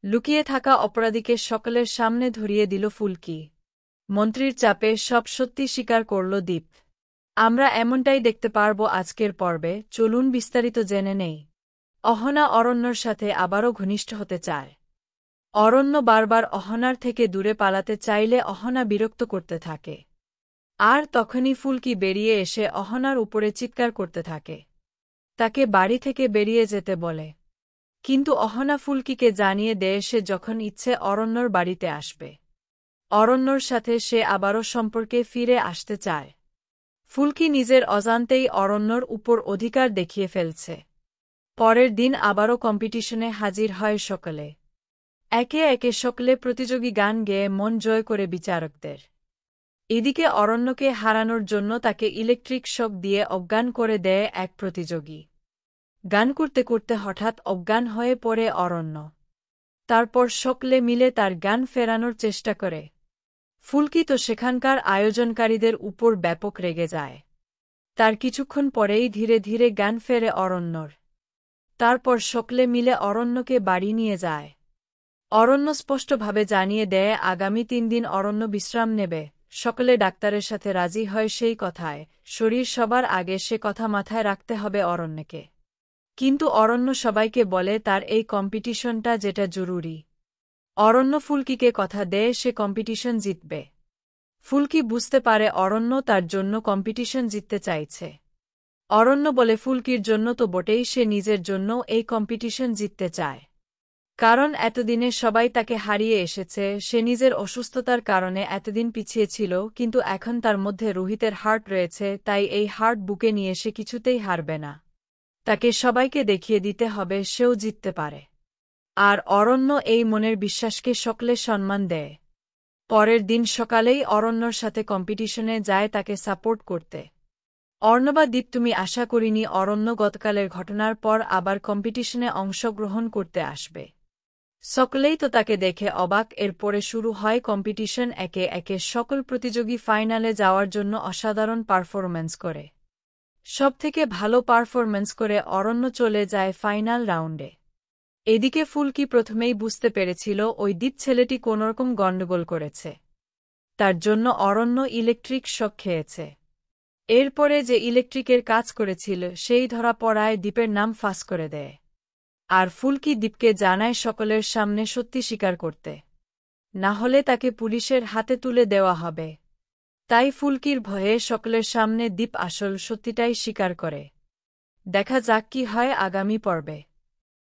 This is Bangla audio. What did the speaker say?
লুকিয়ে থাকা অপরাধীকে সকলের সামনে ধরিয়ে দিল ফুলকি। মন্ত্রীর চাপে সব সত্যি স্বীকার করল দীপ। আমরা এমনটাই দেখতে পারব আজকের পর্বে, চলুন বিস্তারিত জেনে নেই। অহনা অরণ্যর সাথে আবারও ঘনিষ্ঠ হতে চায়। অরণ্য বারবার অহনার থেকে দূরে পালাতে চাইলে অহনা বিরক্ত করতে থাকে। আর তখনই ফুলকি বেরিয়ে এসে অহনার উপরে চিৎকার করতে থাকে। তাকে বাড়ি থেকে বেরিয়ে যেতে বলে। কিন্তু অহনা ফুলকিকে জানিয়ে দেয় সে যখন ইচ্ছে অরণ্যর বাড়িতে আসবে। অরণ্যর সাথে সে আবারও সম্পর্কে ফিরে আসতে চায়। ফুলকি নিজের অজান্তেই অরণ্যর উপর অধিকার দেখিয়ে ফেলছে। পরের দিন আবারও কম্পিটিশনে হাজির হয় সকলে। একে একে সকলে প্রতিযোগী গান গেয়ে মন জয় করে বিচারকদের। এদিকে অরণ্যকে হারানোর জন্য তাকে ইলেকট্রিক শক দিয়ে অজ্ঞান করে দেয় এক প্রতিযোগী। গান করতে করতে হঠাৎ অজ্ঞান হয়ে পড়ে অরণ্য। তারপর সকলে মিলে তার জ্ঞান ফেরানোর চেষ্টা করে। ফুলকি তো সেখানকার আয়োজনকারীদের উপর ব্যাপক রেগে যায়। তার কিছুক্ষণ পরেই ধীরে ধীরে জ্ঞান ফেরে অরণ্যর। তারপর সকলে মিলে অরণ্যকে বাড়ি নিয়ে যায়। অরণ্য স্পষ্টভাবে জানিয়ে দেয় আগামী 3 দিন অরণ্য বিশ্রাম নেবে। সকলে ডাক্তারের সাথে রাজি হয় সেই কথায়। শরীর সবার আগে সে কথা মাথায় রাখতে হবে অরণ্যকে। কিন্তু অরণ্য সবাইকে বলে তার এই কম্পিটিশনটা যেটা জরুরি। অরণ্য ফুলকিকে কথা দেয় সে কম্পিটিশন জিতবে। ফুলকি বুঝতে পারে অরণ্য তার জন্য কম্পিটিশন জিততে চাইছে। অরণ্য বলে ফুলকির জন্য তো বটেই, সে নিজের জন্য এই কম্পিটিশন জিততে চায়। কারণ এতদিনে সবাই তাকে হারিয়ে এসেছে, সে নিজের অসুস্থতার কারণে এতদিন পিছিয়ে ছিল, কিন্তু এখন তার মধ্যে রোহিতের হার্ট রয়েছে, তাই এই হার্ট বুকে নিয়ে সে কিছুতেই হারবে না। তাকে সবাইকে দেখিয়ে দিতে হবে সেও জিততে পারে। আর অরণ্য এই মনের বিশ্বাসকে সকলে সম্মান দেয়। পরের দিন সকালেই অরণ্যর সাথে কম্পিটিশনে যায় তাকে সাপোর্ট করতে। অর্ণবা দীপ তুমি আশা করিনি অরণ্য গতকালের ঘটনার পর আবার কম্পিটিশনে অংশগ্রহণ করতে আসবে। সকলেই তো তাকে দেখে অবাক। এরপরে শুরু হয় কম্পিটিশন। একে একে সকল প্রতিযোগী ফাইনালে যাওয়ার জন্য অসাধারণ পারফরম্যান্স করে। সবথেকে ভালো পারফরম্যান্স করে অরণ্য চলে যায় ফাইনাল রাউন্ডে। এদিকে ফুলকি প্রথমেই বুঝতে পেরেছিল ওই দীপ ছেলেটি কোনোরকম গণ্ডগোল করেছে। তার জন্য অরণ্য ইলেকট্রিক শক খেয়েছে। এরপরে যে ইলেকট্রিকের কাজ করেছিল সেই ধরা পড়ায় দীপের নাম ফাঁস করে দেয়। আর ফুলকি দীপকে জানায় সকলের সামনে সত্যি স্বীকার করতে, না হলে তাকে পুলিশের হাতে তুলে দেওয়া হবে। তাই ফুলকির ভয়ে সকলের সামনে দীপ আসল সত্যিটাই স্বীকার করে। দেখা যাক কি হয় আগামী পর্বে।